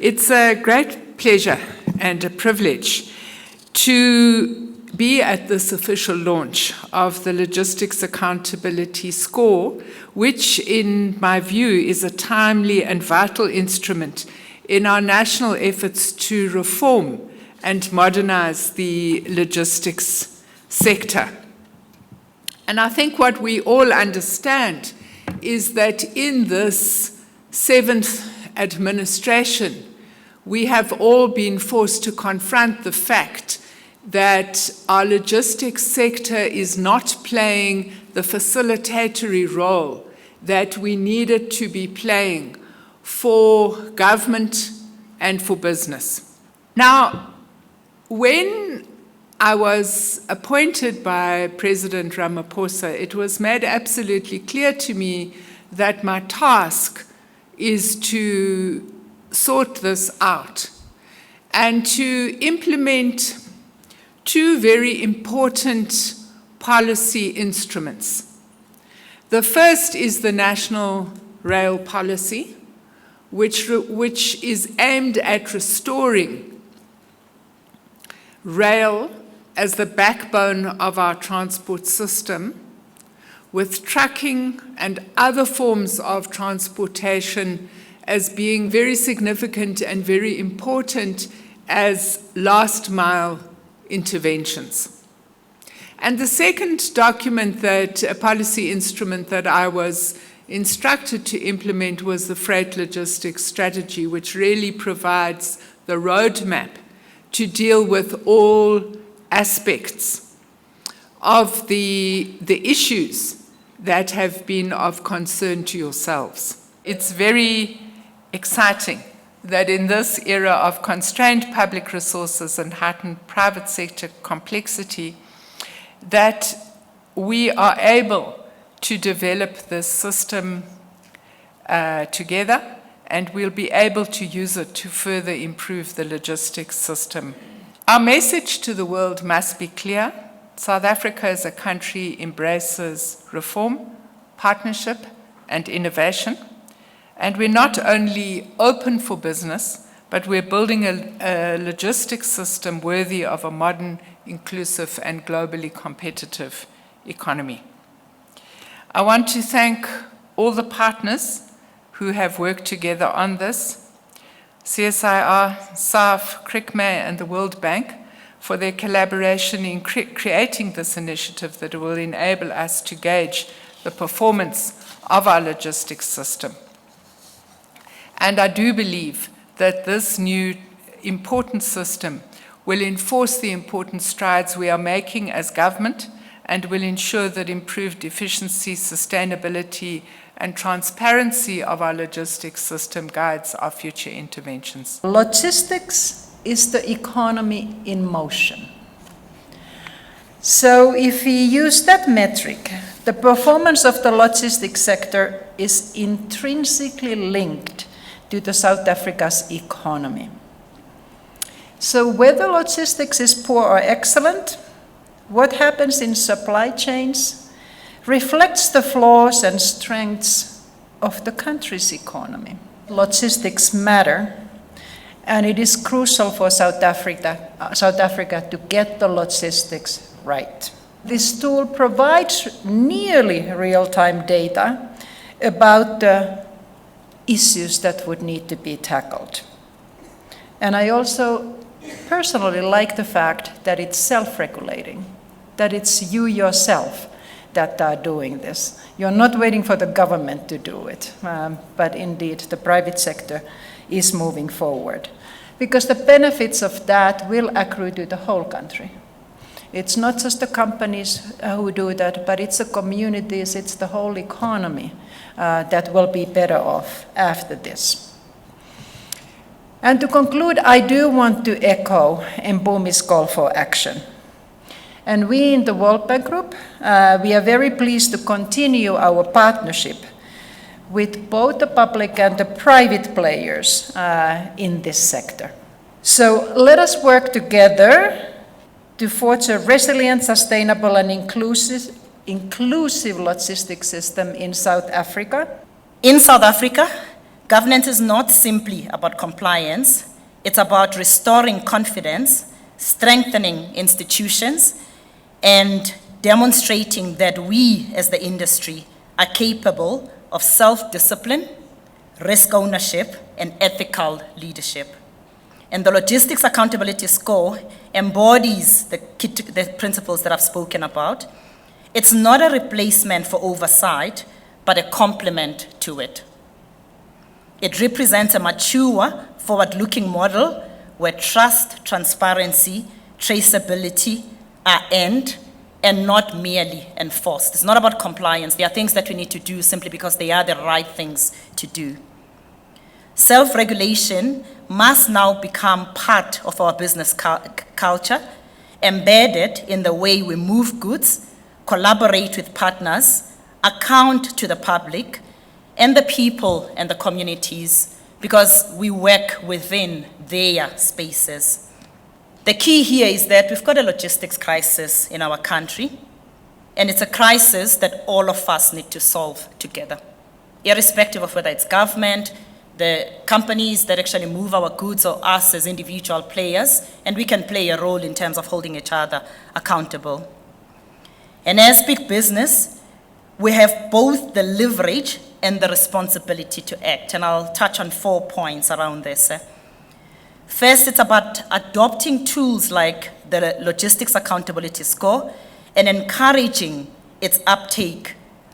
It's a great pleasure and a privilege to be at this official launch of the Logistics Accountability Score, which in my view is a timely and vital instrument in our national efforts to reform and modernize the logistics sector. And I think what we all understand is that in this 7th administration, we have all been forced to confront the fact that our logistics sector is not playing the facilitatory role that we needed to be playing for government and for business. Now, when I was appointed by President Ramaphosa, it was made absolutely clear to me that my task is to sort this out and to implement two very important policy instruments. The first is the National Rail Policy, which is aimed at restoring rail as the backbone of our transport system, with trucking and other forms of transportation as being very significant and very important as last-mile interventions. And the second document, a policy instrument that I was instructed to implement, was the Freight Logistics Strategy, which really provides the roadmap to deal with all aspects of the issues that have been of concern to yourselves. It's very exciting that in this era of constrained public resources and heightened private sector complexity, that we are able to develop this system together, and we'll be able to use it to further improve the logistics system. Our message to the world must be clear. South Africa as a country embraces reform, partnership, and innovation. And we're not only open for business, but we're building a logistics system worthy of a modern, inclusive, and globally competitive economy. I want to thank all the partners who have worked together on this, CSIR, SAAFF, Crickmay, and the World Bank, for their collaboration in creating this initiative that will enable us to gauge the performance of our logistics system. And I do believe that this new important system will enforce the important strides we are making as government and will ensure that improved efficiency, sustainability, and transparency of our logistics system guides our future interventions. Logistics is the economy in motion. So if we use that metric, the performance of the logistics sector is intrinsically linked to the South Africa's economy. So whether logistics is poor or excellent, what happens in supply chains reflects the flaws and strengths of the country's economy. Logistics matter, and it is crucial for South Africa to get the logistics right. This tool provides nearly real-time data about the issues that would need to be tackled. And I also personally like the fact that it's self-regulating, that it's you yourself that are doing this. You're not waiting for the government to do it, but indeed the private sector is moving forward. Because the benefits of that will accrue to the whole country. It's not just the companies who do that, but it's the communities, it's the whole economy that will be better off after this. And to conclude, I do want to echo Mbumi's call for action. And we in the World Bank Group, we are very pleased to continue our partnership with both the public and the private players in this sector. So let us work together to forge a resilient, sustainable, and inclusive logistics system in South Africa. In South Africa, Governance is not simply about compliance, it's about restoring confidence, strengthening institutions, and demonstrating that we as the industry are capable of self-discipline, risk ownership, and ethical leadership. And the Logistics Accountability Score embodies the principles that I've spoken about. It's not a replacement for oversight, but a complement to it. It represents a mature, forward-looking model where trust, transparency, traceability are earned and not merely enforced. It's not about compliance. There are things that we need to do simply because they are the right things to do. Self-regulation must now become part of our business culture, embedded in the way we move goods, collaborate with partners, account to the public, and the people and the communities, because we work within their spaces. The key here is that we've got a logistics crisis in our country, and it's a crisis that all of us need to solve together, irrespective of whether it's government, the companies that actually move our goods, or us as individual players, and we can play a role in terms of holding each other accountable. And as big business, we have both the leverage and the responsibility to act, and I'll touch on 4 points around this. First, it's about adopting tools like the Logistics Accountability Score and encouraging its uptake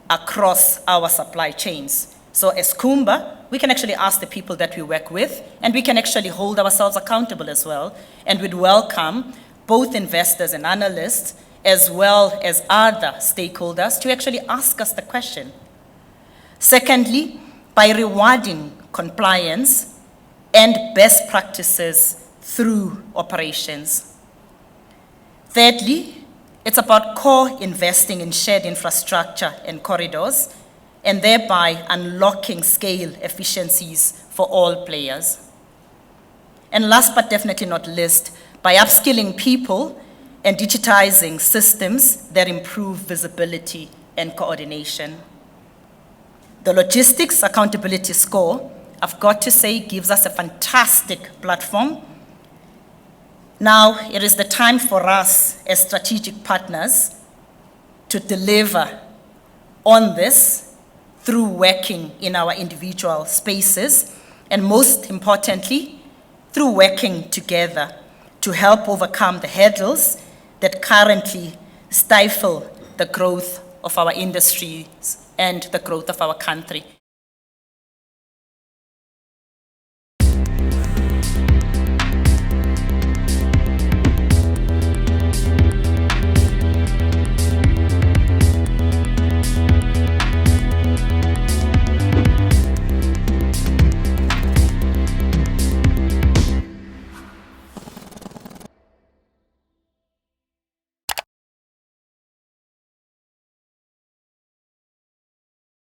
across our supply chains. So as Kumba, we can actually ask the people that we work with, and we can actually hold ourselves accountable as well, and we'd welcome both investors and analysts, as well as other stakeholders, to actually ask us the question. Secondly, by rewarding compliance and best practices through operations. Thirdly, it's about co-investing in shared infrastructure and corridors, and thereby unlocking scale efficiencies for all players. And last but definitely not least, by upskilling people and digitizing systems that improve visibility and coordination. The Logistics Accountability Score, I've got to say, gives us a fantastic platform. Now, it is the time for us as strategic partners to deliver on this through working in our individual spaces, and most importantly, through working together to help overcome the hurdles that currently stifle the growth of our industries and the growth of our country.